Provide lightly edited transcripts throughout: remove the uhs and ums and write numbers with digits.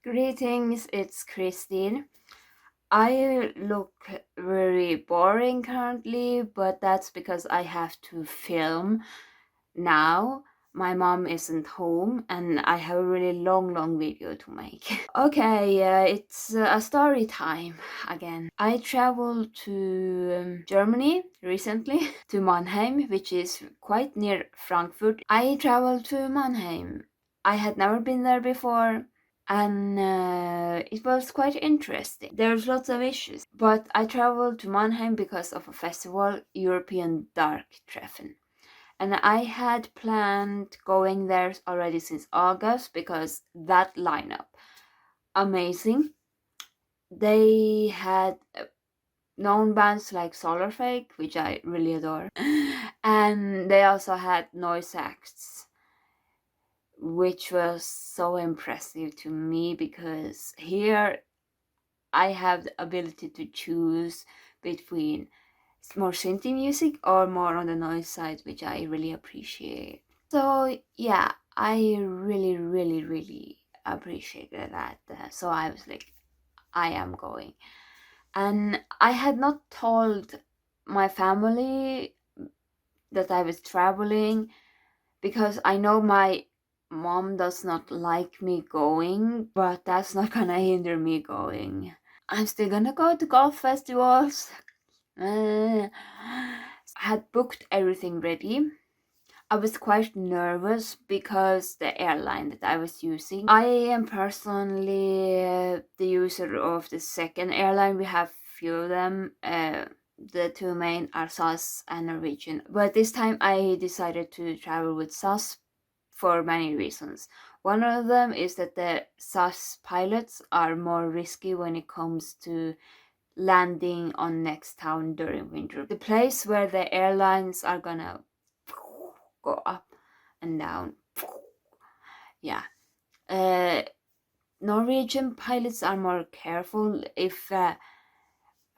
Greetings, it's Christine. I look very boring currently, but that's because I have to film now. My mom isn't home and I have a really long video to make. Okay, it's a story time again. I traveled to Germany recently, to Mannheim, which is quite near Frankfurt. I traveled to Mannheim. I had never been there before and it was quite interesting. There's lots of issues, but I traveled to Mannheim because of a festival, European Dark Treffen. And I had planned going there already since August because that lineup, amazing. They had known bands like Solarfake, which I really adore, and they also had noise acts, which was so impressive to me because here I have the ability to choose between more synthy music or more on the noise side, which I really appreciate. So yeah, I really appreciated that. So I was like, I am going. And I had not told my family that I was traveling because I know my mom does not like me going, but that's not gonna hinder me going. I'm still gonna go to golf festivals. I had booked everything ready. I was quite nervous because the airline that I was using. I am personally the user of the second airline. We have few of them. The two main are SAS and Norwegian. But this time I decided to travel with SAS for many reasons. One of them is that the SAS pilots are more risky when it comes to landing on next town during winter. The place where the airlines are gonna go up and down. Yeah. Norwegian pilots are more careful if there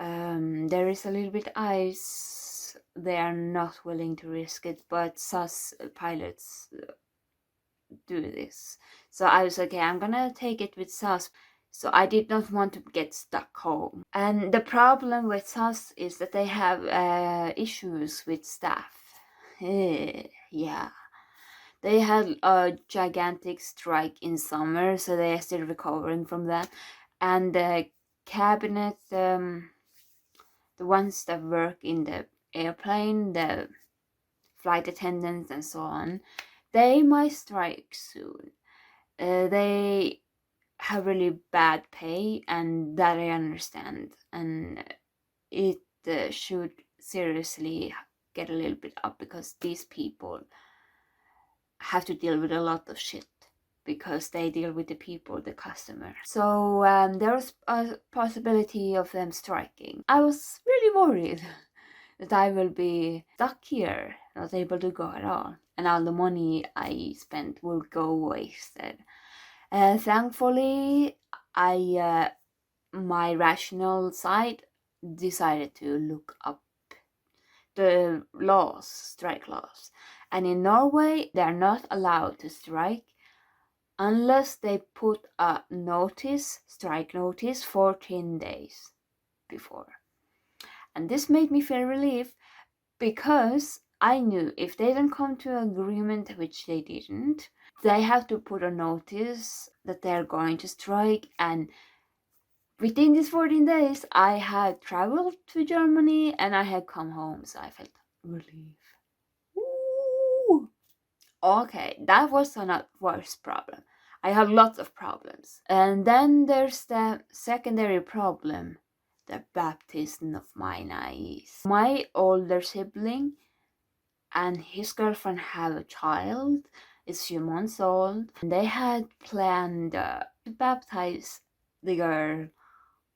is a little bit ice. They are not willing to risk it, but SAS pilots do this. So I was okay, I'm gonna take it with SAS. So I did not want to get stuck home. And the problem with SAS is that they have issues with staff. Yeah. They had a gigantic strike in summer, so they are still recovering from that. And the cabinet, the ones that work in the airplane, the flight attendants and so on, they might strike soon. They have really bad pay, and that I understand, and it should seriously get a little bit up because these people have to deal with a lot of shit because they deal with the people, the customer. So there was a possibility of them striking. I was really worried that I will be stuck here, not able to go at all, and all the money I spent will go wasted. Thankfully, I my rational side decided to look up the laws, strike laws. And in Norway, they're not allowed to strike unless they put a notice, strike notice, 14 days before. And this made me feel relief because I knew if they didn't come to an agreement, which they didn't, they have to put a notice that they're going to strike. And within these 14 days, I had traveled to Germany and I had come home, so I felt relief. Ooh. Okay, that was not worst problem. I have lots of problems. And then there's the secondary problem, the baptism of my niece. My older sibling and his girlfriend have a child, is few months old, and they had planned to baptize the girl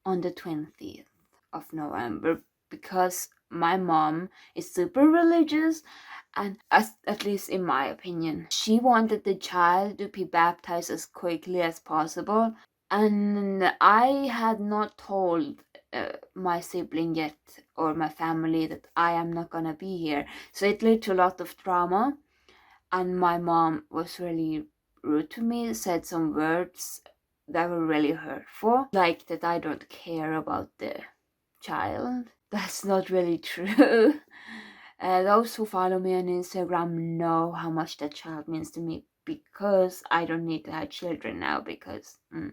on the 20th of November because my mom is super religious, and at least in my opinion, she wanted the child to be baptized as quickly as possible. And I had not told my sibling yet or my family that I am not gonna be here, so it led to a lot of drama. And my mom was really rude to me, said some words that were really hurtful, like that I don't care about the child. That's not really true. Those who follow me on Instagram know how much that child means to me, because I don't need to have children now, because and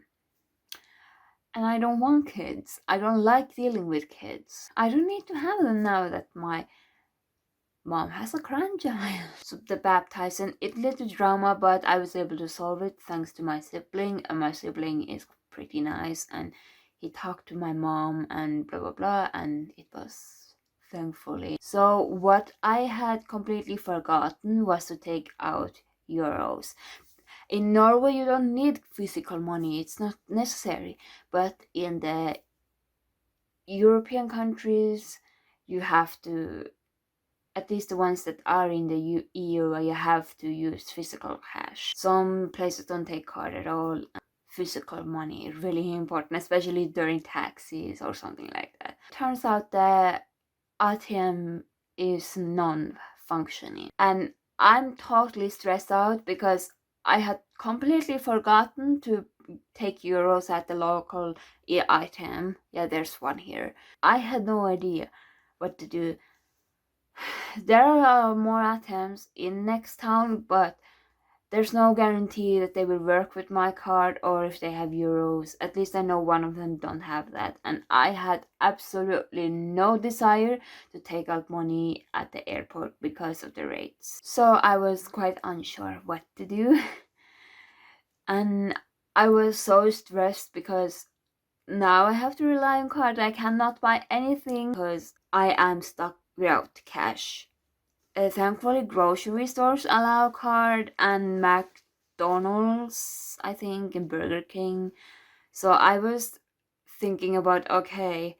I don't want kids. I don't like dealing with kids. I don't need to have them now that my mom has a grandchild. So the baptizing, it led to drama, but I was able to solve it thanks to my sibling, and my sibling is pretty nice, and he talked to my mom and blah blah blah, and it was thankfully. So what I had completely forgotten was to take out euros. In Norway you don't need physical money, it's not necessary, but in the European countries you have to, at least the ones that are in the EU, you have to use physical cash. Some places don't take card at all. Physical money is really important, especially during taxis or something like that. Turns out the ATM is non-functioning, and I'm totally stressed out because I had completely forgotten to take euros at the local ATM. Yeah, there's one here. I had no idea what to do. There are more attempts in next town, but there's no guarantee that they will work with my card or if they have euros. At least I know one of them don't have that, and I had absolutely no desire to take out money at the airport because of the rates. So I was quite unsure what to do. And I was so stressed because now I have to rely on card. I cannot buy anything because I am stuck without cash. Thankfully, grocery stores allow card, and McDonald's, I think, and Burger King. So I was thinking about, okay,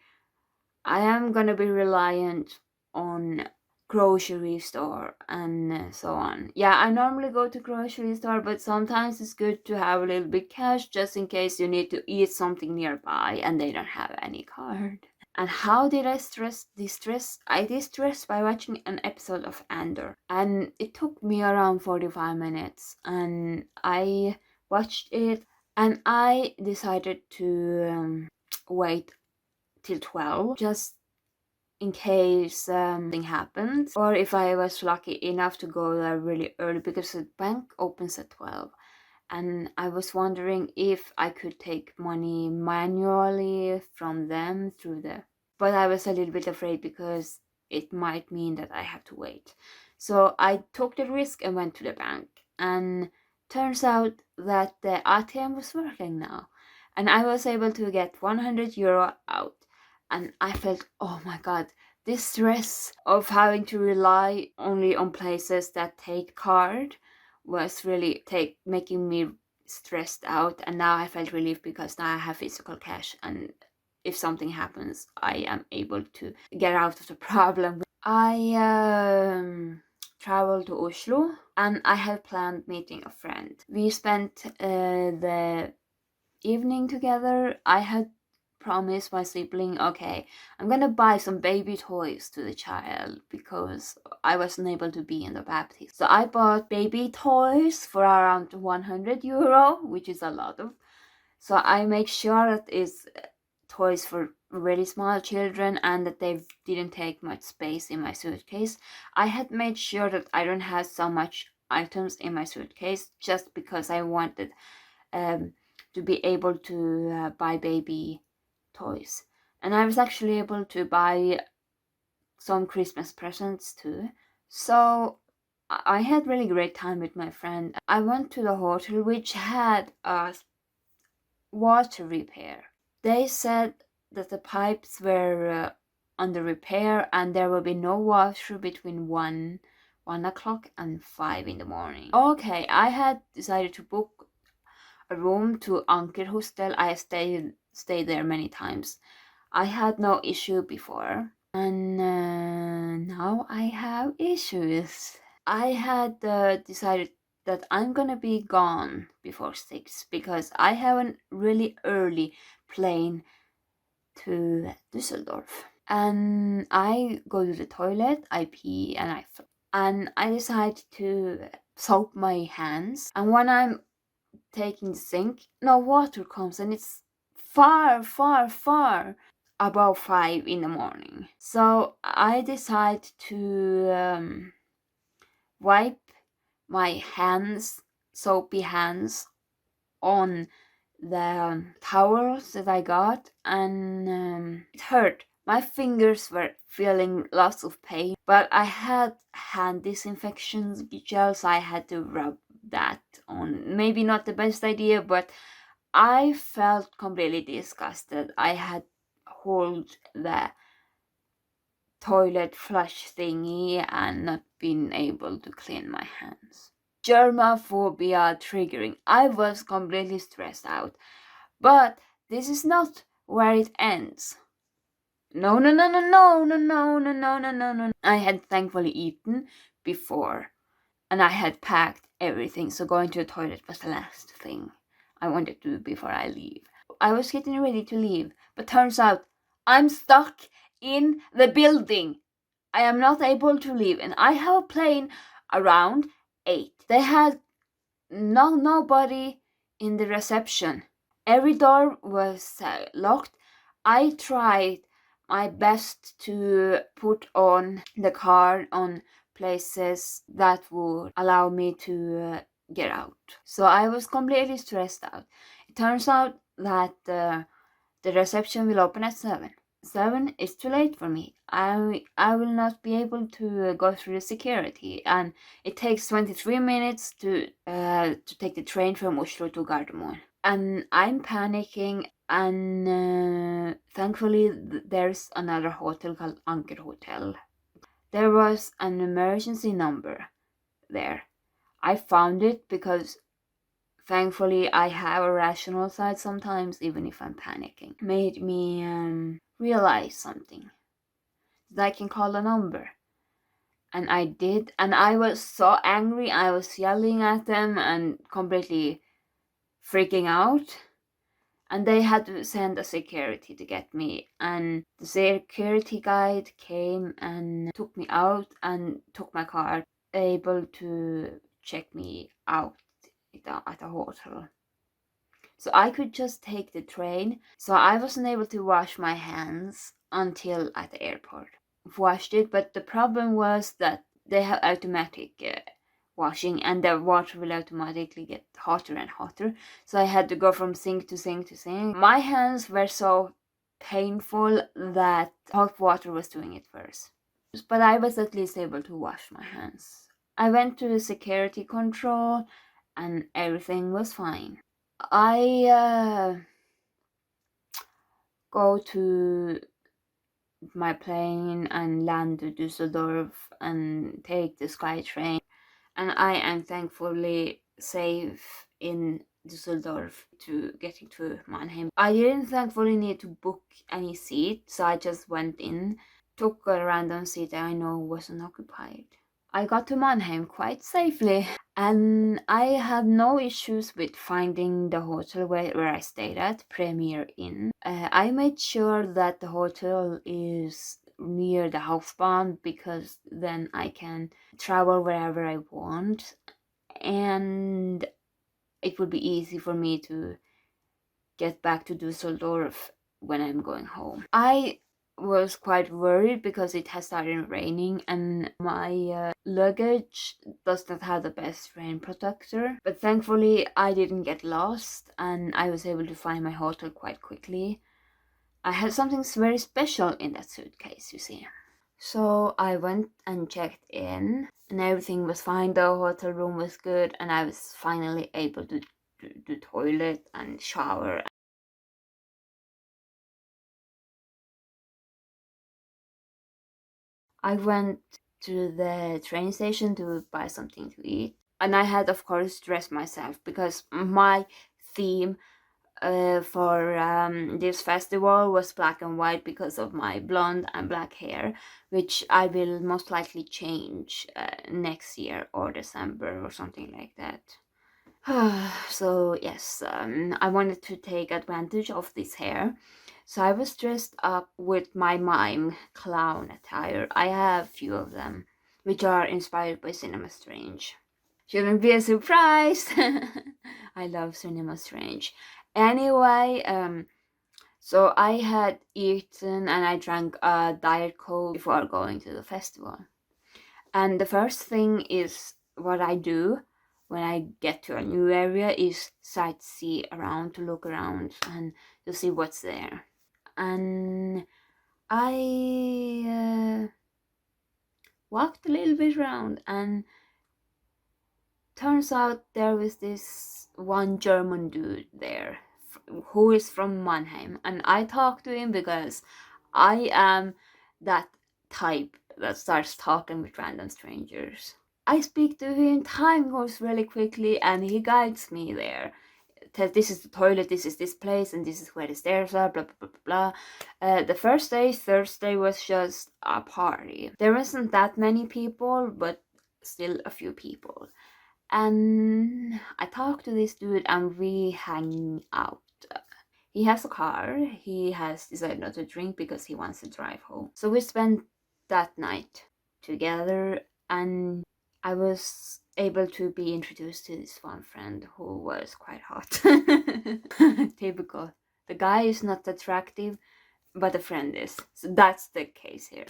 I am gonna be reliant on grocery store and so on. Yeah, I normally go to grocery store, but sometimes it's good to have a little bit cash just in case you need to eat something nearby and they don't have any card. And how did I distress? I distressed by watching an episode of Andor. And it took me around 45 minutes. And I watched it, and I decided to wait till 12 just in case something happens. Or if I was lucky enough to go there really early, because the bank opens at 12. And I was wondering if I could take money manually from them through the, but I was a little bit afraid because it might mean that I have to wait. So I took the risk and went to the bank, and turns out that the ATM was working now, and I was able to get 100 euro out. And I felt, oh my god, this stress of having to rely only on places that take card was really making me stressed out. And now I felt relief because now I have physical cash, and if something happens I am able to get out of the problem. I traveled to Oslo, and I had planned meeting a friend. We spent the evening together. I had promised my sibling, okay, I'm gonna buy some baby toys to the child because I wasn't able to be in the baptism. So I bought baby toys for around 100 euro, which is a lot of. So I make sure that it's toys for really small children and that they didn't take much space in my suitcase. I had made sure that I don't have so much items in my suitcase just because I wanted to be able to buy baby toys. And I was actually able to buy some Christmas presents too. So I had really great time with my friend. I went to the hotel, which had a water repair. They said that the pipes were under repair and there will be no water between 1 o'clock and 5 in the morning. Okay, I had decided to book a room to Anker Hostel. I stayed there many times. I had no issue before, and now I have issues. I had decided that I'm gonna be gone before 6 because I have a really early plane to Düsseldorf. And I go to the toilet, I pee, and I decide to soap my hands. And when I'm taking the sink, no water comes, and it's far, far, far above 5 in the morning. So I decide to wipe my hands, soapy hands, on the towels that I got, and it hurt. My fingers were feeling lots of pain, but I had hand disinfection gel, so I had to rub that on. Maybe not the best idea, but I felt completely disgusted. I had hold the toilet flush thingy and not been able to clean my hands. Germophobia triggering. I was completely stressed out. But this is not where it ends. No, no, no, no, no, no, no, no, no, no, no, no. I had thankfully eaten before, and I had packed everything, so going to the toilet was the last thing I wanted to do before I leave. I was getting ready to leave, but turns out I'm stuck in the building. I am not able to leave, and I have a plane around 8. They had nobody in the reception. Every door was locked. I tried my best to put on the card on places that would allow me to get out. So I was completely stressed out. It turns out that the reception will open at 7. 7 is too late for me. I will not be able to go through the security, and it takes 23 minutes to take the train from Oslo to Gardermoen. And I'm panicking, and thankfully there's another hotel called Anker Hotel. There was an emergency number there. I found it because thankfully I have a rational side sometimes, even if I'm panicking. Made me realize something, that I can call a number. And I did, and I was so angry. I was yelling at them and completely freaking out. And they had to send a security to get me. And the security guide came and took me out and took my card, able to check me out at a hotel. So I could just take the train. So I wasn't able to wash my hands until at the airport. Washed it, but the problem was that they have automatic washing, and the water will automatically get hotter and hotter. So I had to go from sink to sink to sink. My hands were so painful that hot water was doing it first. But I was at least able to wash my hands. I went to the security control and everything was fine. I go to my plane and land to Düsseldorf and take the SkyTrain, and I am thankfully safe in Düsseldorf to getting to Mannheim. I didn't thankfully need to book any seat, so I just went in, took a random seat that I know wasn't occupied. I got to Mannheim quite safely, and I had no issues with finding the hotel where I stayed at, Premier Inn. I made sure that the hotel is near the Hauptbahn, because then I can travel wherever I want, and it would be easy for me to get back to Düsseldorf when I'm going home. I was quite worried because it has started raining, and my luggage does not have the best rain protector, but thankfully I didn't get lost and I was able to find my hotel quite quickly. I had something very special in that suitcase, you see. So I went and checked in and everything was fine. The hotel room was good and I was finally able to do toilet and shower. I went to the train station to buy something to eat, and I had of course dressed myself because my theme for this festival was black and white because of my blonde and black hair, which I will most likely change next year or December or something like that. So yes, I wanted to take advantage of this hair. So I was dressed up with my mime clown attire. I have a few of them, which are inspired by Cinema Strange. Shouldn't be a surprise. I love Cinema Strange. Anyway, so I had eaten and I drank a Diet Coke before going to the festival. And the first thing is what I do when I get to a new area is sightsee around, to look around and to see what's there. And I walked a little bit around, and turns out there was this one German dude there who is from Mannheim, and I talked to him because I am that type that starts talking with random strangers. I speak to him, time goes really quickly, and he guides me there. Tells this is the toilet, this is this place, and this is where the stairs are, blah blah blah blah blah. The first day, Thursday, was just a party. There wasn't that many people, but still a few people. And I talked to this dude and we hang out. He has a car. He has decided not to drink because he wants to drive home. So we spent that night together, and I was able to be introduced to this one friend who was quite hot. Typical. The guy is not attractive, but the friend is. So that's the case here.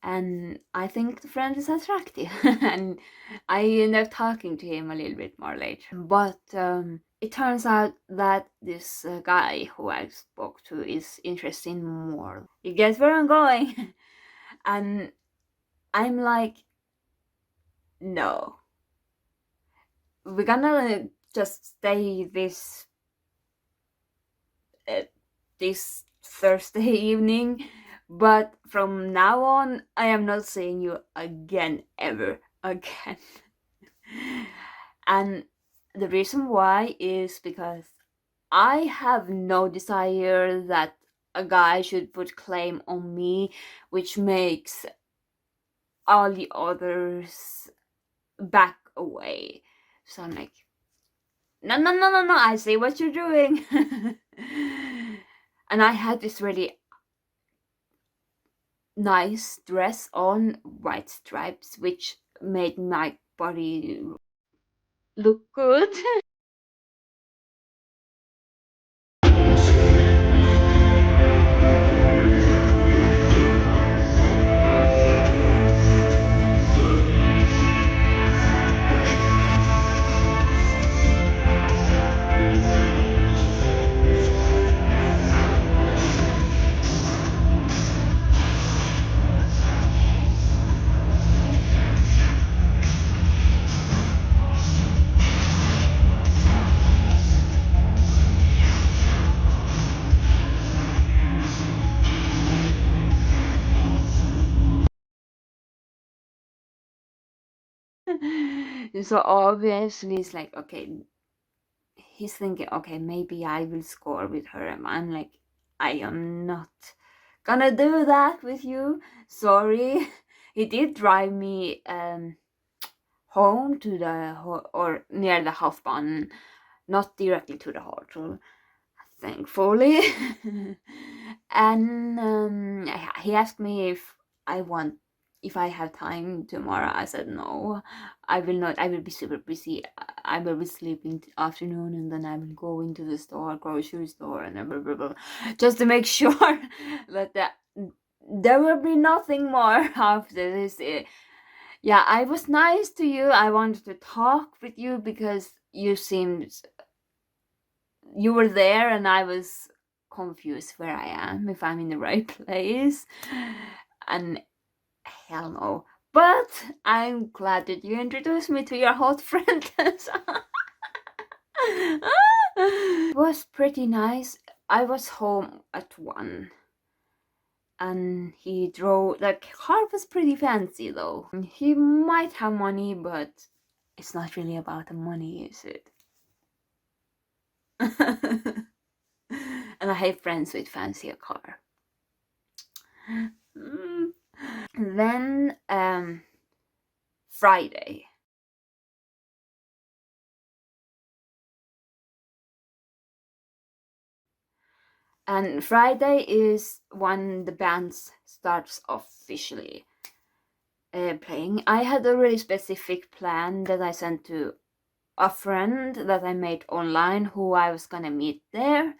And I think the friend is attractive. And I end up talking to him a little bit more later. But it turns out that this guy who I spoke to is interested in more. You guess where I'm going? And I'm like, no. We're gonna just stay this Thursday evening, but from now on I am not seeing you again, ever again. And the reason why is because I have no desire that a guy should put claim on me, which makes all the others back away. So I'm like, no, no, no, no, no, I see what you're doing. And I had this really nice dress on, white stripes, which made my body look good. So obviously it's like, okay, he's thinking, okay, maybe I will score with her. And I'm like, I am not gonna do that with you. Sorry. He did drive me home to the or near the Hauptbahn, not directly to the hotel, thankfully. And he asked me if I have time tomorrow. I said no, I will not. I will be super busy. I will be sleeping afternoon, and then I will go into the store, grocery store, and blah blah blah, just to make sure that there will be nothing more after this. Yeah, I was nice to you. I wanted to talk with you because you were there, and I was confused where I am, if I'm in the right place. And hell no. But I'm glad that you introduced me to your hot friend. It was pretty nice. I was home at 1. And he drove, the car was pretty fancy though. He might have money, but it's not really about the money, is it? And I have friends with fancier car. Then Friday. And Friday is when the band starts officially. playing. I had a really specific plan that I sent to a friend that I made online who I was gonna meet there.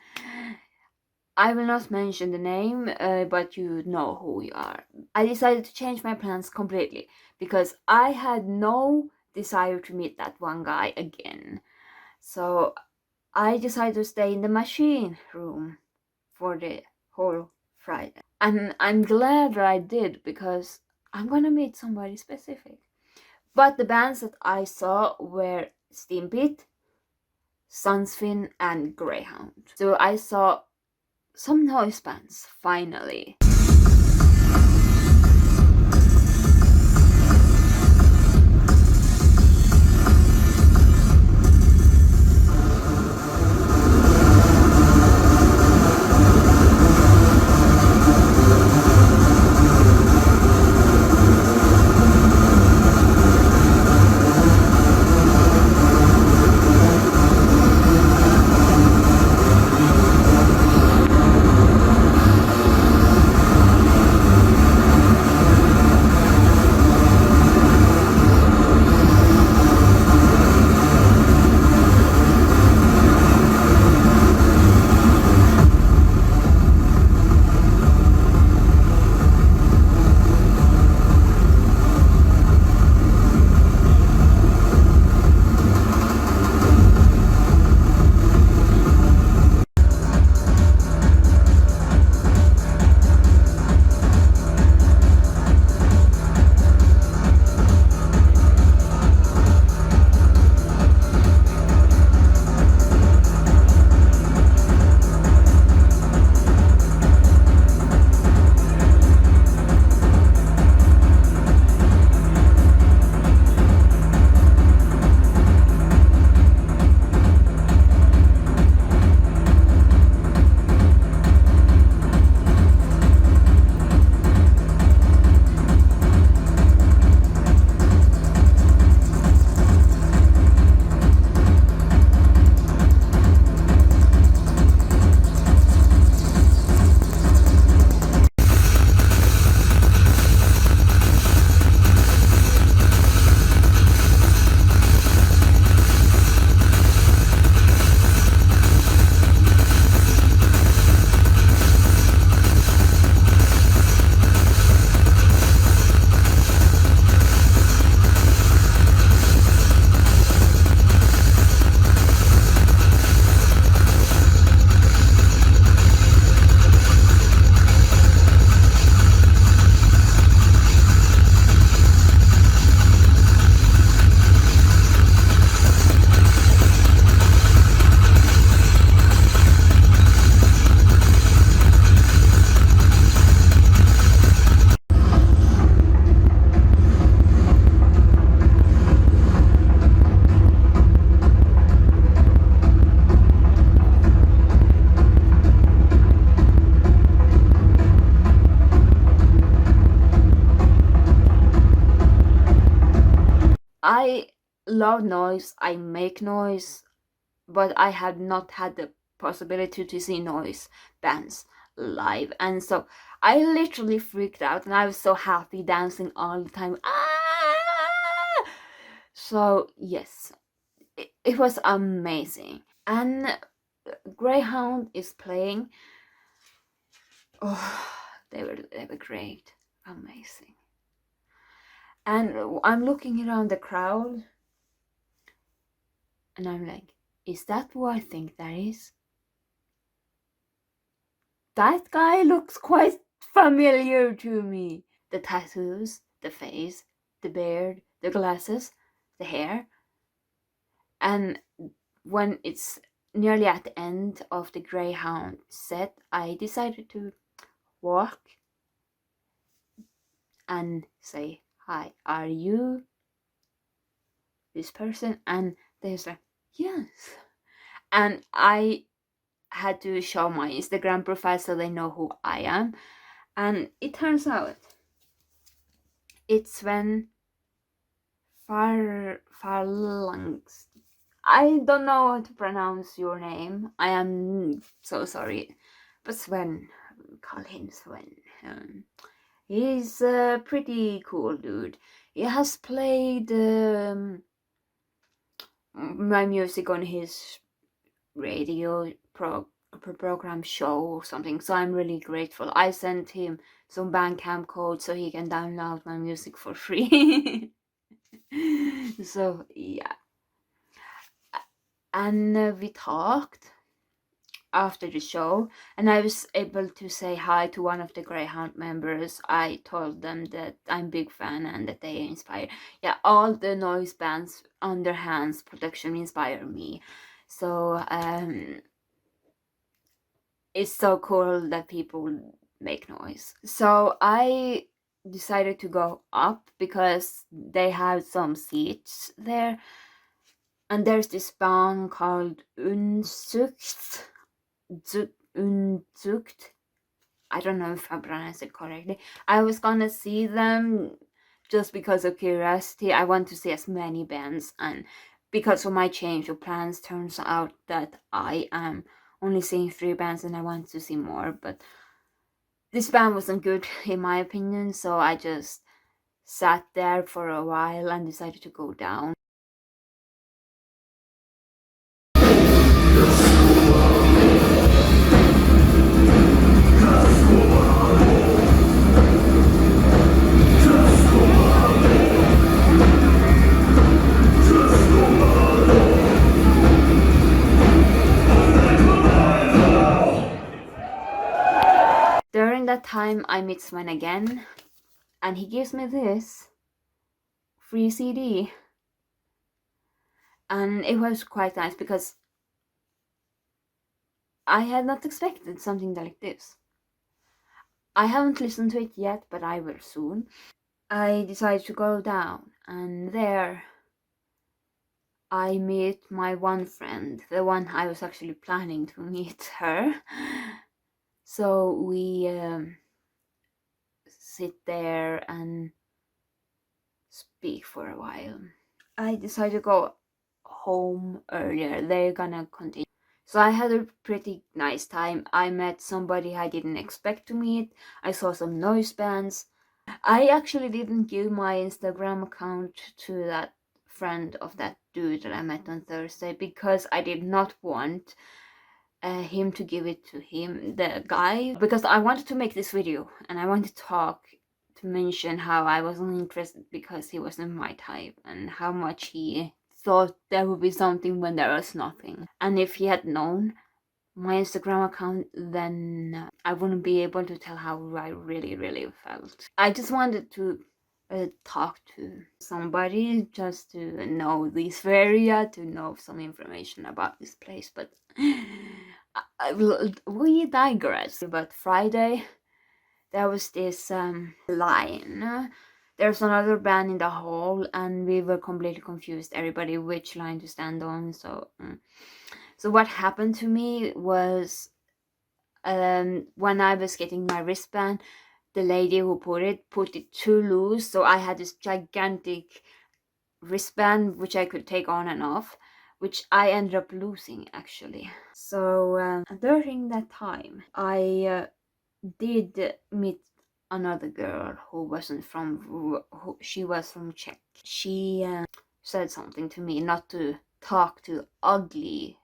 I will not mention the name, but you know who you are. I decided to change my plans completely because I had no desire to meet that one guy again. So I decided to stay in the machine room for the whole Friday. And I'm glad that I did because I'm gonna meet somebody specific. But the bands that I saw were Steambeat, Sunsfin, and Greyhound. So I saw some noise bands finally. I love noise, I make noise, but I have not had the possibility to see noise bands live. And so I literally freaked out and I was so happy dancing all the time. Ah! So, yes, it was amazing. And Greyhound is playing. Oh, they were great. Amazing. And I'm looking around the crowd and I'm like, is that who I think that is? That guy looks quite familiar to me. The tattoos, the face, the beard, the glasses, the hair. And when it's nearly at the end of the Greyhound set, I decided to walk and say, hi, are you this person? And they was like, yes. And I had to show my Instagram profile so they know who I am. And it turns out it's Sven Farlangs. I don't know how to pronounce your name. I am so sorry. But Sven, call him Sven. He's a pretty cool dude. He has played my music on his radio program show or something, so I'm really grateful. I sent him some Bandcamp code so he can download my music for free. So yeah, and we talked after the show, and I was able to say hi to one of the Greyhound members. I told them that I'm a big fan and that they inspire. Yeah, all the noise bands under Hans production inspire me. So it's so cool that people make noise. So I decided to go up because they have some seats there, and there's this band called Unzucht. Unzucht. I don't know if I pronounced it correctly. I was gonna see them just because of curiosity. I want to see as many bands, and because of my change of plans, turns out that I am only seeing 3 bands and I want to see more. But this band wasn't good in my opinion, so I just sat there for a while and decided to go down. During that time, I meet Sven again, and he gives me this free CD. And it was quite nice because I had not expected something like this. I haven't listened to it yet, but I will soon. I decided to go down, and there I meet my one friend, the one I was actually planning to meet her. So we sit there and speak for a while. I decided to go home earlier. They're gonna continue. So I had a pretty nice time. I met somebody I didn't expect to meet. I saw some noise bands. I actually didn't give my Instagram account to that friend of that dude that I met on Thursday because I did not want him to give it to him, the guy, because I wanted to make this video and I wanted to talk to mention how I wasn't interested because he wasn't my type and how much he thought there would be something when there was nothing. And if he had known my Instagram account, then I wouldn't be able to tell how I really felt. I just wanted to talk to somebody just to know this area, to know some information about this place, but we digress. But Friday, there was this line. There's another band in the hall, and we were completely confused, everybody, which line to stand on. So what happened to me was when I was getting my wristband, the lady who put it too loose, so I had this gigantic wristband which I could take on and off, which I ended up losing actually. So during that time, I did meet another girl who wasn't from, she was from Czech. She said something to me not to talk to ugly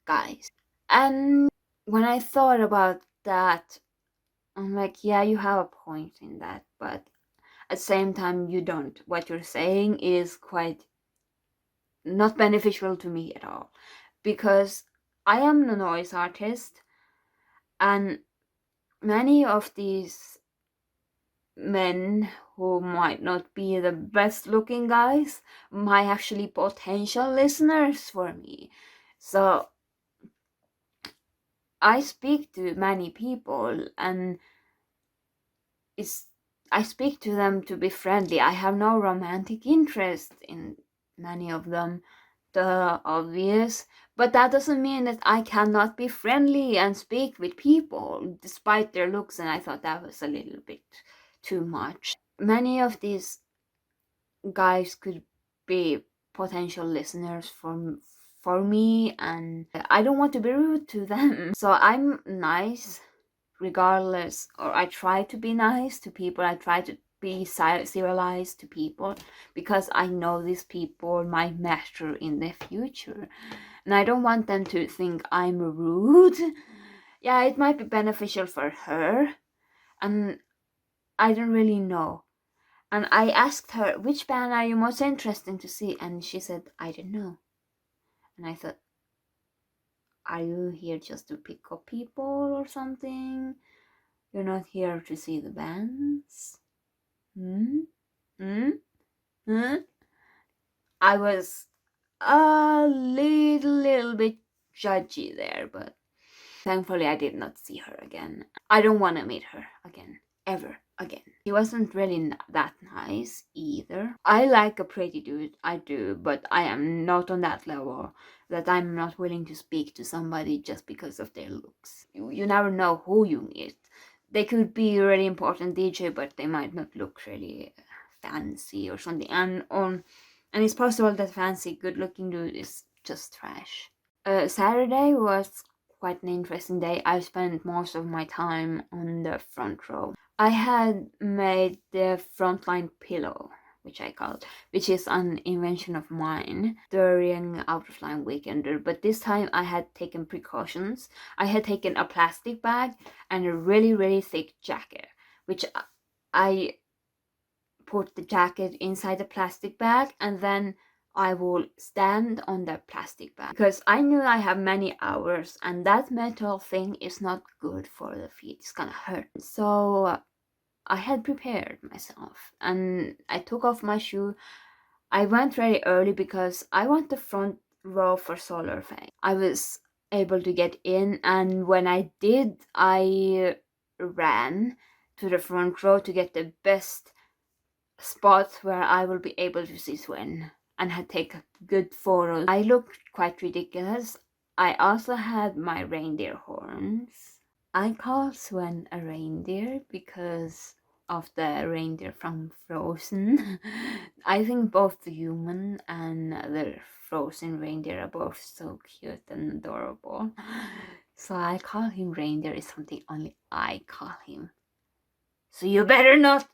guys, and when I thought about that, I'm like, yeah, you have a point in that, but at the same time, you don't. What you're saying is quite not beneficial to me at all, because I am a noise artist, and many of these men who might not be the best looking guys might actually potential listeners for me. So I speak to many people, and I speak to them to be friendly. I have no romantic interest in many of them, the obvious, but that doesn't mean that I cannot be friendly and speak with people despite their looks, and I thought that was a little bit too much. Many of these guys could be potential listeners for me, and I don't want to be rude to them. So I'm nice, regardless, or I try to be nice to people. I try to be civilized to people because I know these people might matter in the future, and I don't want them to think I'm rude. Yeah, it might be beneficial for her, and I don't really know. And I asked her, which band are you most interested to see? And she said, I don't know. And I thought, are you here just to pick up people or something? You're not here to see the bands? Hmm? Hmm? Hmm? I was a little bit judgy there, but thankfully I did not see her again. I don't want to meet her again. Ever again. He wasn't really that nice either. I like a pretty dude, I do, but I am not on that level that I'm not willing to speak to somebody just because of their looks. You never know who you meet. They could be a really important DJ, but they might not look really fancy or something. And it's possible that fancy, good-looking dude is just trash. Saturday was quite an interesting day. I spent most of my time on the front row. I had made the frontline pillow, which I called, which is an invention of mine during out of line weekender. But this time I had taken precautions. I had taken a plastic bag and a really thick jacket, which I put the jacket inside the plastic bag, and then I will stand on the plastic bag because I knew I have many hours and that metal thing is not good for the feet. It's gonna hurt. So I had prepared myself and I took off my shoe. I went very early because I want the front row for solar fang. I was able to get in, and when I did, I ran to the front row to get the best spot where I will be able to see Sven and had take good photos. I looked quite ridiculous. I also had my reindeer horns. I call Sven a reindeer because of the reindeer from Frozen. I think both the human and the Frozen reindeer are both so cute and adorable. So I call him reindeer is something only I call him. So you better not.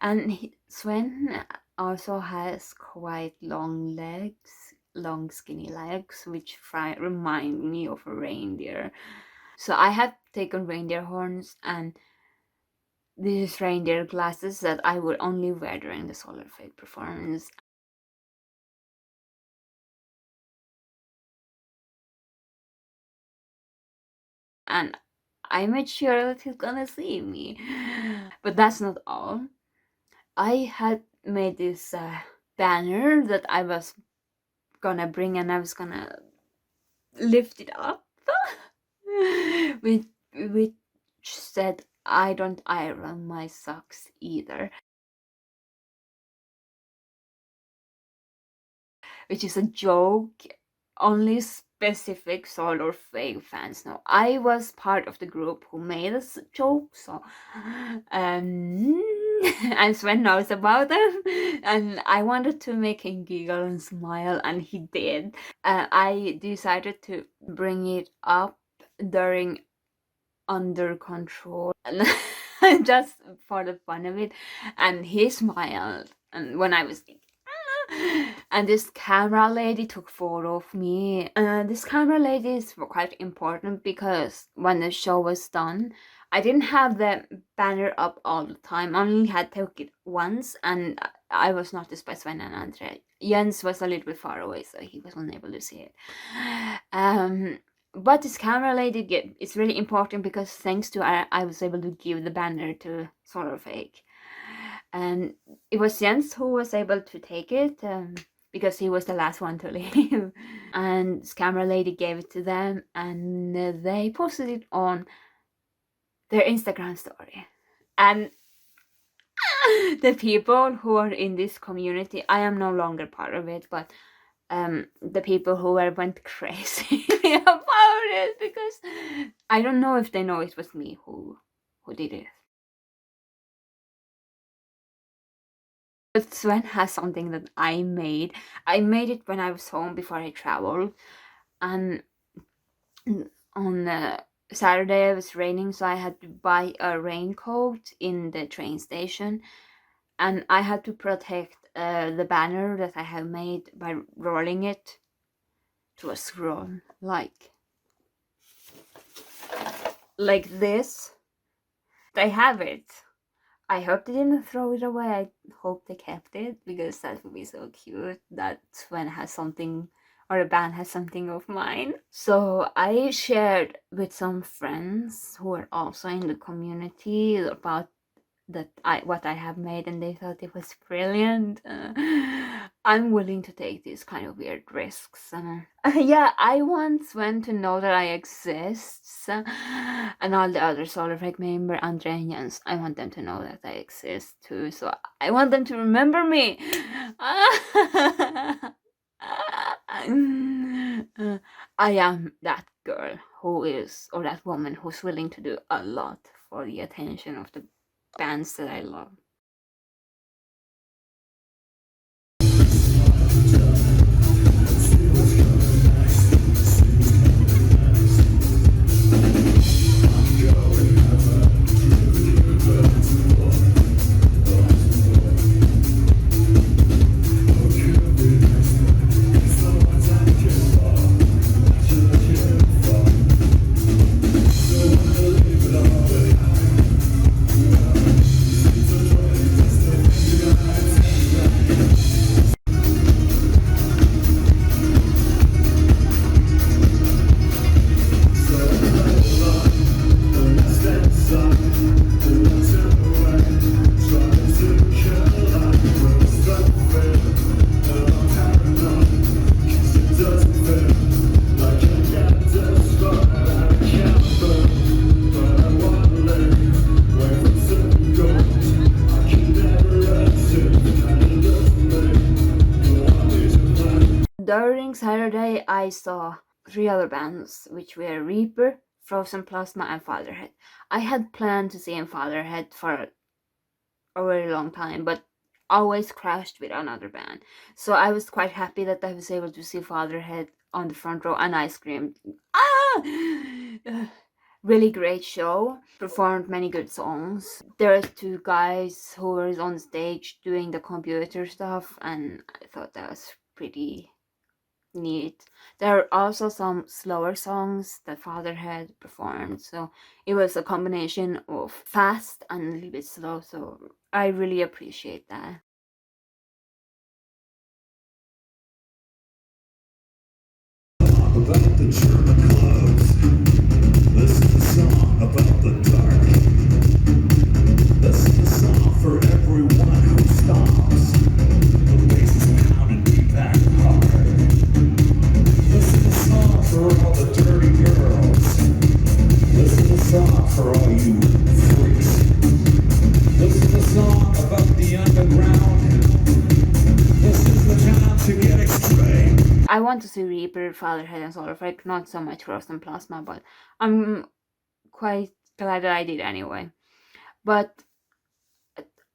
And Sven also has quite long legs, long skinny legs, which remind me of a reindeer. So I have taken reindeer horns and these reindeer glasses that I will only wear during the Solar Fade performance. And I made sure that he's gonna see me. But that's not all. I had made this banner that I was gonna bring, and I was gonna lift it up which said, I don't iron my socks either, which is a joke only specific Solar Fade fans know. I was part of the group who made this joke, so and Sven knows about them, and I wanted to make him giggle and smile, and he did. I decided to bring it up during Under Control and just for the fun of it, and he smiled, and when I was and this camera lady took photo of me. This camera lady is quite important because when the show was done, I didn't have the banner up all the time. I only had took it once, and I was noticed by Sven and Andre. Jens was a little bit far away, so he was unable to see it. But this camera lady it's really important because thanks to her, I was able to give the banner to Solar Fake. And it was Jens who was able to take it because he was the last one to leave. And this camera lady gave it to them, and they posted it on their Instagram story. And the people who are in this community, I am no longer part of it, but the people who went crazy about it because I don't know if they know it was me who did it. But Sven has something that I made. I made it when I was home before I traveled, and on Saturday it was raining, so I had to buy a raincoat in the train station, and I had to protect the banner that I have made by rolling it to a scroll, like this. I have it. I hope they didn't throw it away. I hope they kept it, because that would be so cute that Sven has something, or a band has something of mine. So I shared with some friends who are also in the community about what I have made, and they thought it was brilliant. I'm willing to take these kind of weird risks. Yeah, I want Sven to know that I exist, and all the other Zoodrake member Andrenians. I want them to know that I exist too. So I want them to remember me. I am that girl who is, or that woman who's willing to do a lot for the attention of the bands that I love. During Saturday, I saw 3 other bands, which were Reaper, Frozen Plasma, and Faderhead. I had planned to see in Faderhead for a very long time, but always crashed with another band. So I was quite happy that I was able to see Faderhead on the front row, and I screamed, ah! Really great show, performed many good songs. There are 2 guys who were on stage doing the computer stuff, and I thought that was pretty neat. There are also some slower songs that Faderhead performed, so it was a combination of fast and a little bit slow, so I really appreciate that. About the German clubs. This is a song about the dark. This is a song for everyone who stops. The bass is pounding deep and hard. This is a song for all the dirty girls. This is a song for all you freaks. This is a song about the underground. This is the time to get extreme. I want to see Reaper, Faderhead, and Zoodrake, not so much Frozen Plasma, but I'm quite glad that I did anyway. But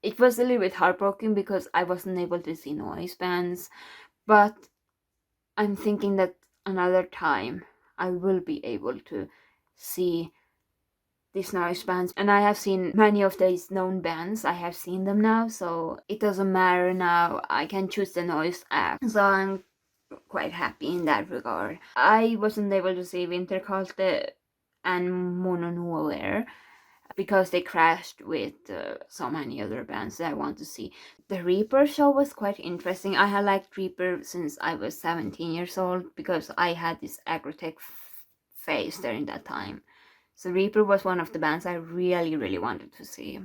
it was a little bit heartbroken because I wasn't able to see noise bands, but I'm thinking that another time I will be able to see these noise bands, and I have seen many of these known bands. I have seen them now, so it doesn't matter now. I can choose the noise app, so I'm quite happy in that regard. I wasn't able to see Winterkälte and Mono because they crashed with so many other bands that I want to see. The Reaper show was quite interesting. I had liked Reaper since I was 17 years old because I had this agrotech phase during that time. So Reaper was one of the bands I really, really wanted to see.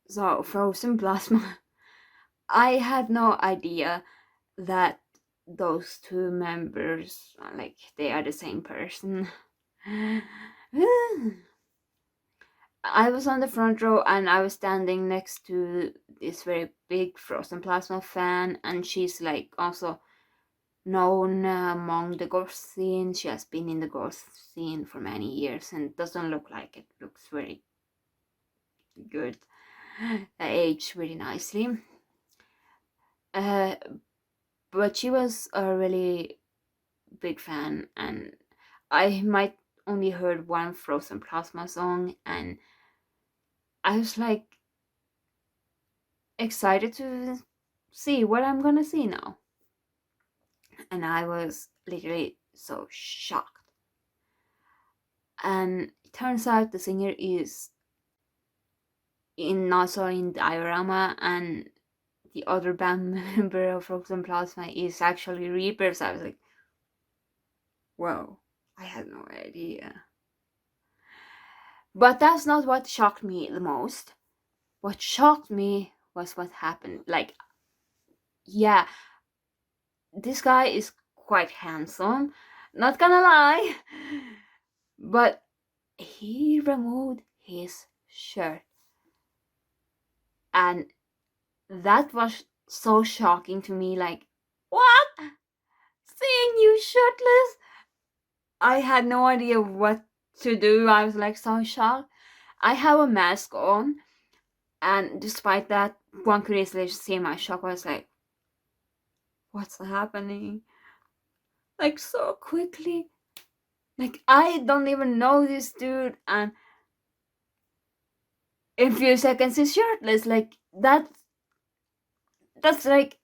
So, Frozen Plasma. I had no idea that those two members, like, they are the same person. I was on the front row and I was standing next to this very big frozen plasma fan, and she's like also known among the goth scene. She has been in the goth scene for many years and doesn't look like it. Looks very good. Aged really nicely. But she was a really big fan, and I might only heard one Frozen Plasma song, and I was like excited to see what I'm gonna see now. And I was literally so shocked. And it turns out the singer is also in Diorama, and the other band member of Frozen Plasma is actually Reaper. So I was like, whoa, I had no idea. But that's not what shocked me the most. What shocked me was what happened. Like, yeah, this guy is quite handsome, not gonna lie, but he removed his shirt, and that was so shocking to me. Like, what? Seeing you shirtless? I had no idea what to do. I was like so shocked. I have a mask on, and despite that, one could easily see my shock. I was like, what's happening? Like, so quickly. Like, I don't even know this dude, and in a few seconds he's shirtless. Like, that's like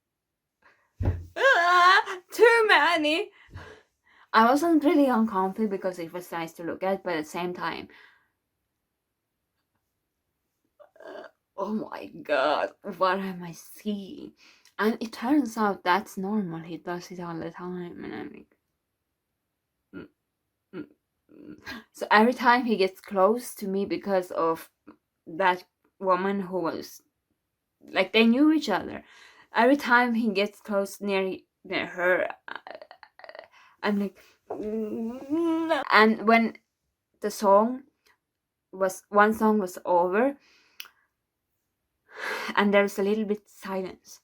too many. I wasn't really uncomfy because it was nice to look at, but at the same time, oh my god, what am I seeing? And it turns out that's normal. He does it all the time, and I'm like, mm, mm, mm. So every time he gets close to me, because of that woman who was like, they knew each other. Every time he gets close near her, I'm like, and when one song was over, and there's a little bit silence,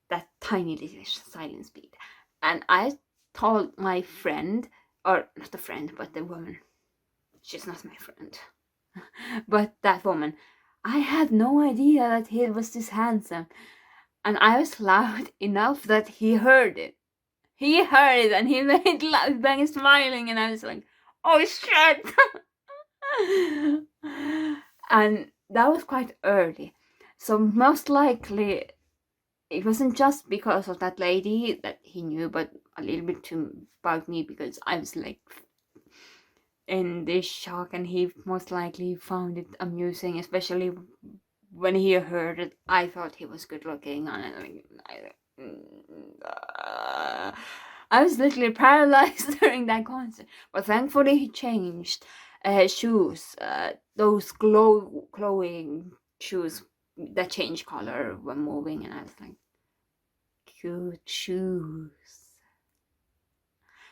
that tiny little silence beat, and I told my friend, or not a friend, but the woman, she's not my friend, but that woman, I had no idea that he was this handsome, and I was loud enough that he heard it. He heard it, and he made loud bang smiling, and I was like, oh shit. And that was quite early, so most likely it wasn't just because of that lady that he knew, but a little bit too about me, because I was like in this shock, and he most likely found it amusing, especially when he heard it. I thought he was good looking, and I was literally paralyzed during that concert. But thankfully he changed shoes, those glowing shoes that change color when moving, and I was like, cute shoes.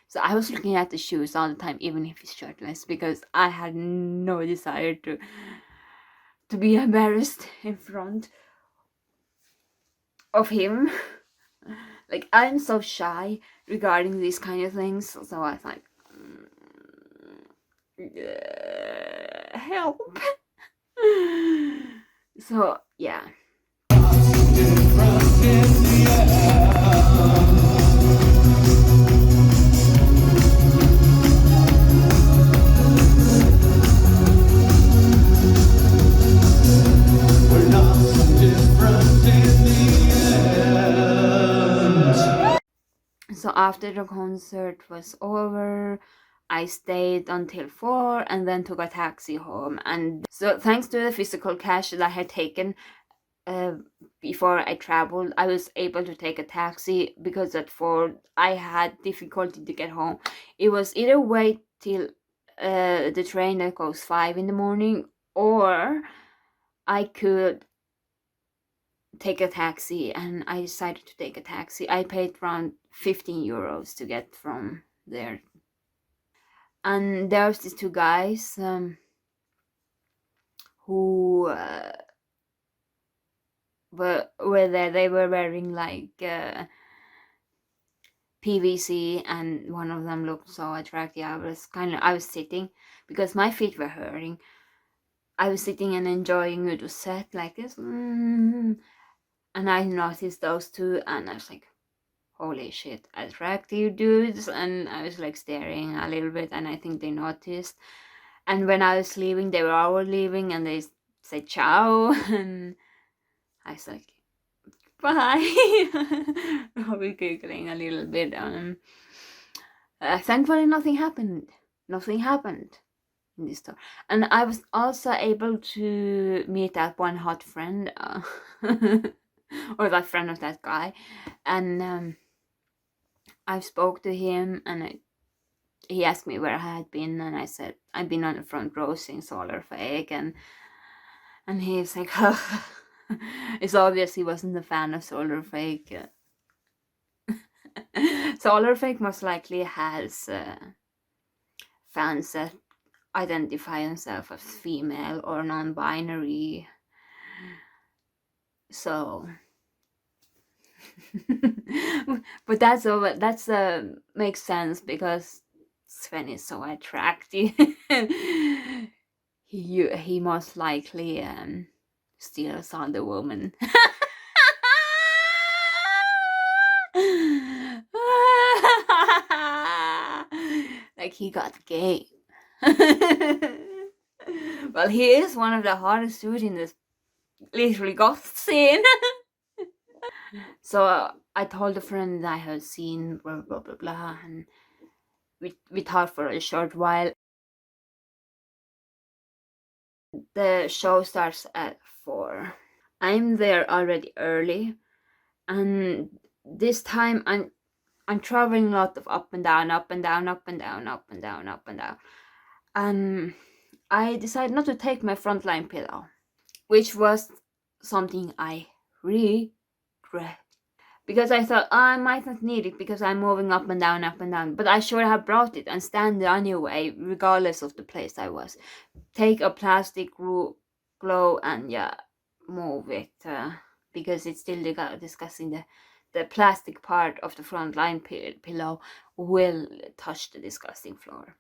So I was looking at the shoes all the time, even if he's shirtless, because I had no desire to be embarrassed in front of him. Like, I'm so shy regarding these kind of things, so I was like, help. So yeah. So after the concert was over, I stayed until 4 and then took a taxi home. And so thanks to the physical cash that I had taken before I traveled, I was able to take a taxi, because at 4 I had difficulty to get home. It was either wait till the train that goes 5 in the morning, or I could take a taxi, and I decided to take a taxi. I paid around 15 euros to get from there. And there's these two guys who were there. They were wearing like PVC, and one of them looked so attractive. I was sitting because my feet were hurting. I was sitting and enjoying it was set like this, and I noticed those two, and I was like, holy shit, attractive dudes. And I was like staring a little bit, and I think they noticed. And when I was leaving, they were all leaving, and they said ciao, and I was like, bye. I was giggling a little bit. Thankfully, nothing happened. Nothing happened in this store. And I was also able to meet that one hot friend, or that friend of that guy. And I spoke to him, and he asked me where I had been, and I said I've been on the front row seeing Solar Fake, and he's like, it's obvious he wasn't a fan of Solar Fake. Solar Fake most likely has fans that identify themselves as female or non-binary. So, but that's makes sense because Sven is so attractive. he most likely steals all the woman. Like he got game. Well, he is one of the hottest dudes in this literally goth scene. So I told a friend that I had seen blah blah blah blah, and we talked for a short while. The show starts at 4. I'm there already early, and this time I'm traveling a lot of up and down, up and down, up and down, up and down, up and down. And I decided not to take my frontline pillow, which was something I regret. Because I thought, I might not need it because I'm moving up and down, but I should have brought it and stand there anyway, regardless of the place I was. Take a plastic glow and move it, because it's still discussing the plastic part of the front line pillow will touch the disgusting floor.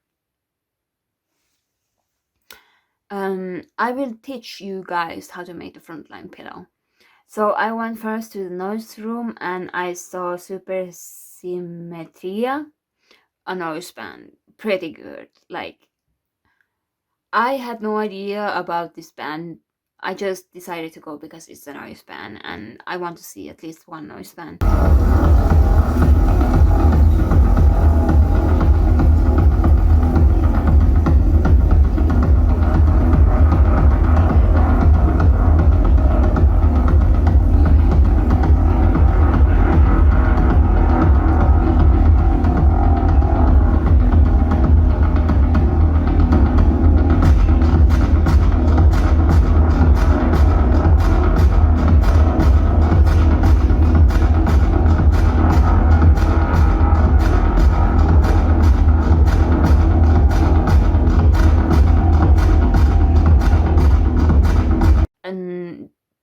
I will teach you guys how to make the frontline pillow. So I went first to the noise room, and I saw Supersimmetria, a noise band. Pretty good. Like, I had no idea about this band. I just decided to go because it's a noise band, and I want to see at least one noise band.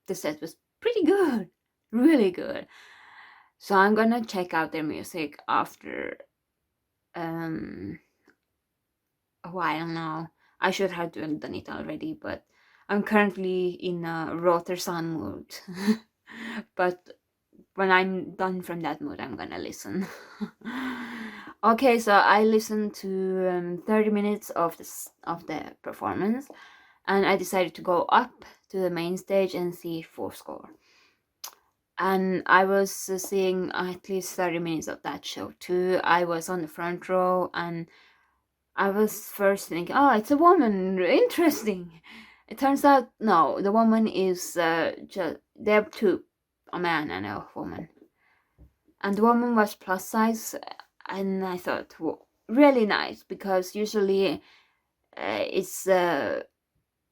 The set was pretty good, really good. So I'm gonna check out their music after a while now. I should have done it already, but I'm currently in a Rotersand mood. But when I'm done from that mood, I'm gonna listen. Okay, so I listened to 30 minutes of the performance, and I decided to go up to the main stage and see Phosgore. And I was seeing at least 30 minutes of that show too. I was on the front row, and I was first thinking, oh, it's a woman, interesting. It turns out, no, the woman is just, they're two, a man and a woman. And the woman was plus size, and I thought, well, really nice, because usually it's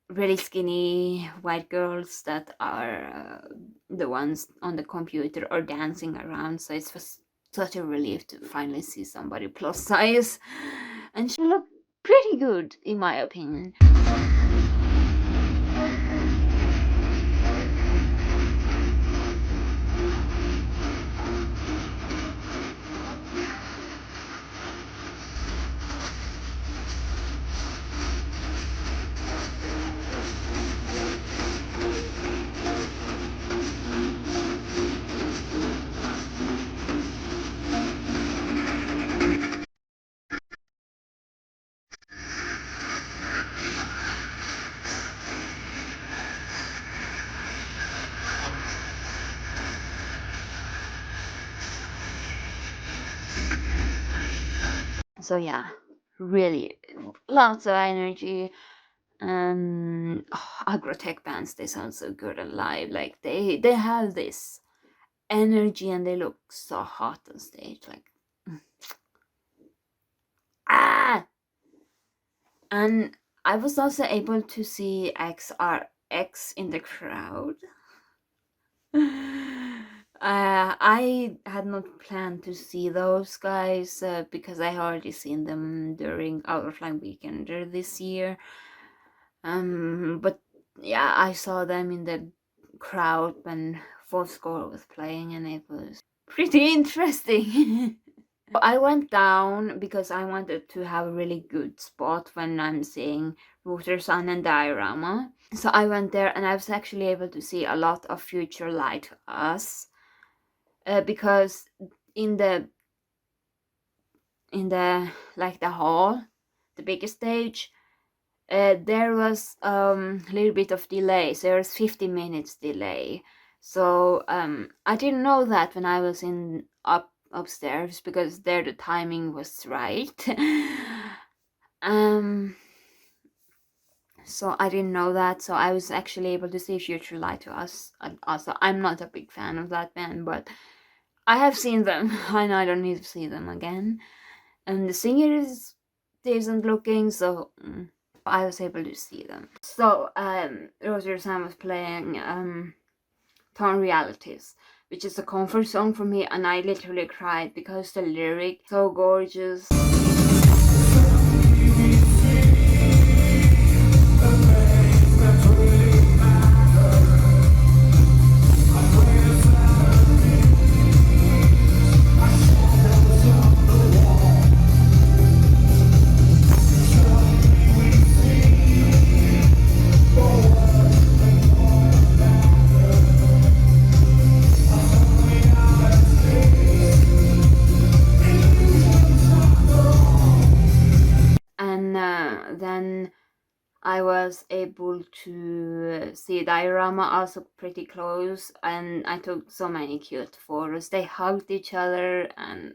really skinny white girls that are the ones on the computer or dancing around. So it was such a relief to finally see somebody plus size, and she looked pretty good in my opinion. So yeah, really lots of energy. Agrotech bands, they sound so good and live. Like they have this energy and they look so hot on stage. Like ah. And I was also able to see XRX in the crowd. I had not planned to see those guys because I already seen them during Outline Weekend this year. But yeah, I saw them in the crowd when Phosgore was playing, and it was pretty interesting. I went down because I wanted to have a really good spot when I'm seeing Rotersand and Diorama. So I went there and I was actually able to see a lot of future light us because in the like the hall, the biggest stage, there was a little bit of delay. So there was 50 minutes delay. So I didn't know that when I was upstairs because there the timing was right. um so I didn't know that, so I was actually able to see Future Light to Us. Also, I'm not a big fan of that band, but I have seen them and I don't need to see them again. And the singer is decent looking, so I was able to see them. So Rotersand was playing Torn Realities, which is a comfort song for me, and I literally cried because the lyric so gorgeous. Then I was able to see Diorama also pretty close, and I took so many cute photos. They hugged each other, and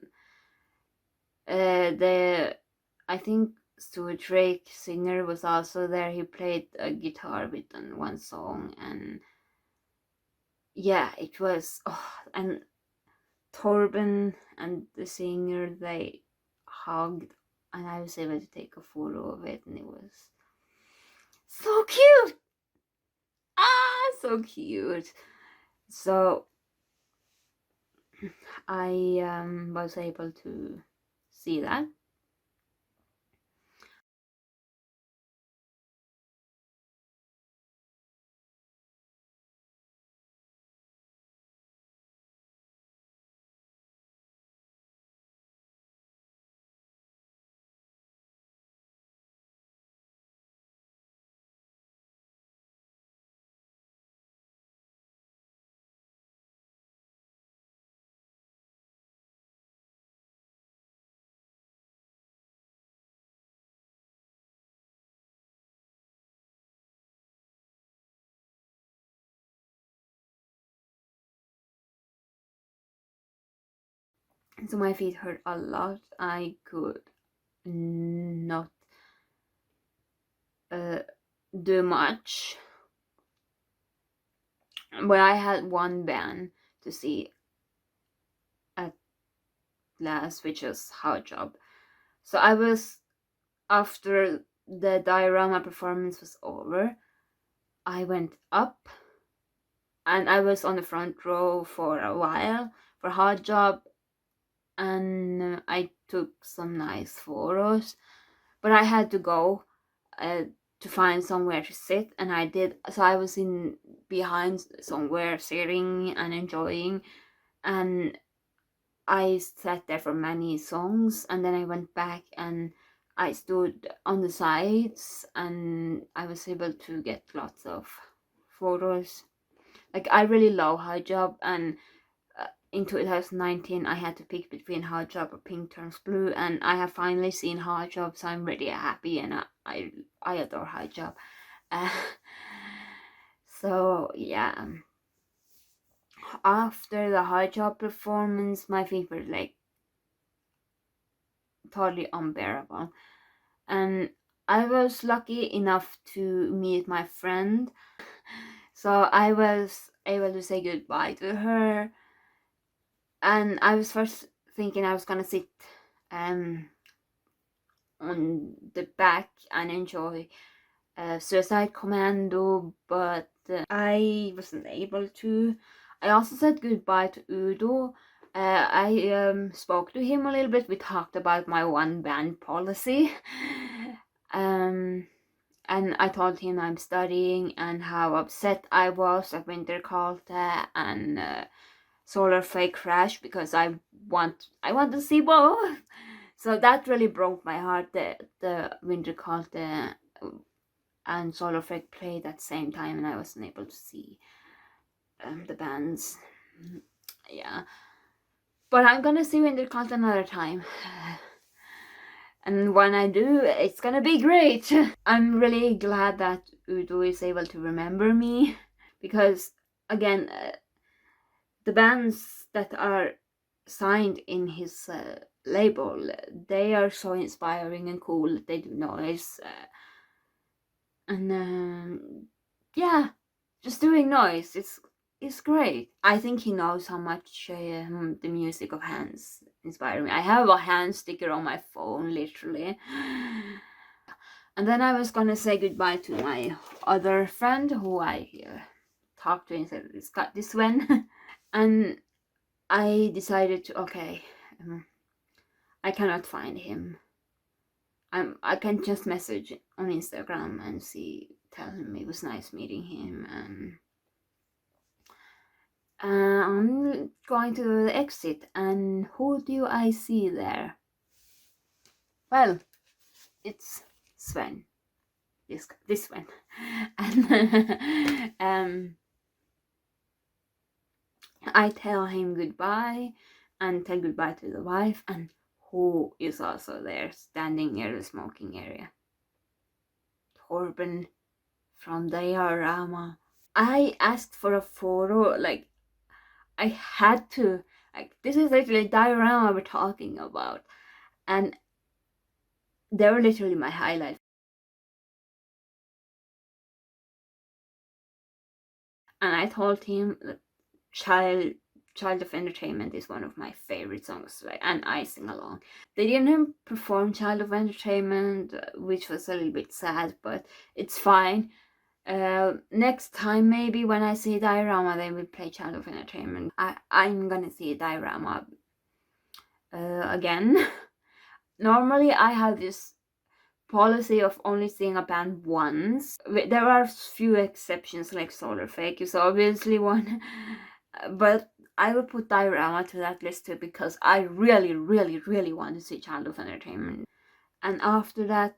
I think Zoodrake singer was also there. He played a guitar with on one song, and yeah, it was. And Torben and the singer, they hugged, and I was able to take a photo of it, and it was so cute. So cute. So I was able to see that. So my feet hurt a lot. I could not do much. But I had one band to see at last, which was Haujobb. So I was, after the Diorama performance was over, I went up, and I was on the front row for a while for Haujobb, and I took some nice photos, but I had to go to find somewhere to sit, and I did. So I was in behind somewhere sitting and enjoying, and I sat there for many songs, and then I went back and I stood on the sides, and I was able to get lots of photos. Like, I really love Haujobb, and in 2019 I had to pick between Haujobb or Pink Turns Blue, and I have finally seen Haujobb, so I'm really happy, and I adore Haujobb. Uh, so yeah, after the Haujobb performance, my favorite, like, totally unbearable, and I was lucky enough to meet my friend, so I was able to say goodbye to her, and I was first thinking I was gonna sit on the back and enjoy Suicide Commando, but I wasn't able to. I also said goodbye to Udo. I spoke to him a little bit. We talked about my one band policy. And I told him I'm studying and how upset I was at Winterkälte and Solar Fake Crash, because I want to see both. So that really broke my heart. The Winterkälte and Solar Fake played at the same time, and I wasn't able to see the bands. Yeah, but I'm gonna see Winterkälte another time. And when I do, it's gonna be great. I'm really glad that Udo is able to remember me, because again, the bands that are signed in his label, they are so inspiring and cool. They do noise, and yeah, just doing noise. It's great. I think he knows how much the music of Hans inspired me. I have a Hans sticker on my phone, literally. And then I was gonna say goodbye to my other friend who I talked to and said, "It's got this one," and I decided to, okay, I cannot find him. I can just message on Instagram and tell him it was nice meeting him, and I'm going to the exit, and who do I see there? Well, it's Sven. This one. And I tell him goodbye and tell goodbye to the wife, and who is also there standing near the smoking area? Torben from Diorama. I asked for a photo, like, I had to, like, this is literally Diorama we're talking about, and they were literally my highlight. And I told him that Child of Entertainment is one of my favorite songs, right? And I sing along. They didn't perform Child of Entertainment, which was a little bit sad, but it's fine. Next time, maybe when I see Diorama, they will play Child of Entertainment. I'm gonna see Diorama again. Normally, I have this policy of only seeing a band once. There are few exceptions, like Solar Fake is obviously one, but I would put Diorama to that list too, because I really, really, really want to see Child of Entertainment. And after that,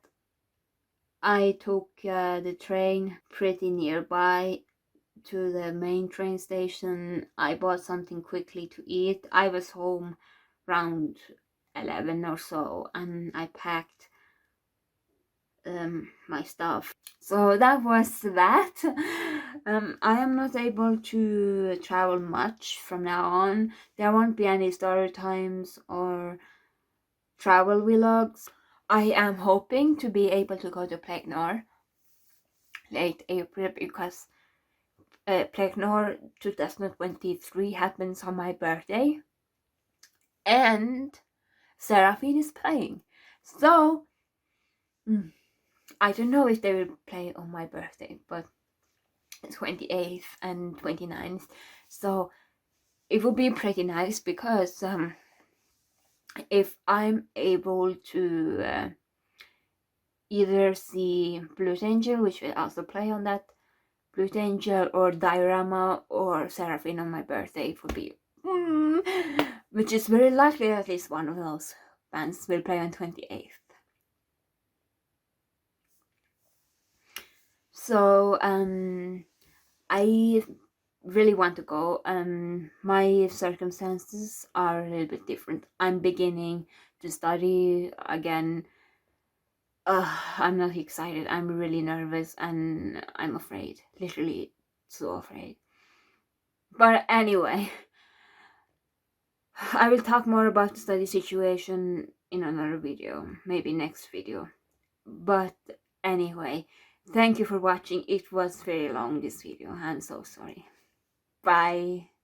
I took the train pretty nearby to the main train station. I bought something quickly to eat. I was home around 11 or so, and I packed my stuff. So that was that. I am not able to travel much from now on. There won't be any story times or travel vlogs. I am hoping to be able to go to Plague Nor late April, because Plague Nor 2023 happens on my birthday, and Seraphine is playing. So I don't know if they will play on my birthday, but 28th and 29th. So it would be pretty nice because if I'm able to either see Blue Angel, which will also play on that, Blue Angel, or Diorama or Seraphine on my birthday, it would be which is very likely at least one of those bands will play on 28th. So I really want to go. My circumstances are a little bit different. I'm beginning to study again. I'm not excited. I'm really nervous and I'm afraid, literally so afraid. But anyway, I will talk more about the study situation in another video, maybe next video. But anyway, thank you for watching. It was very long, this video. I'm so sorry. Bye.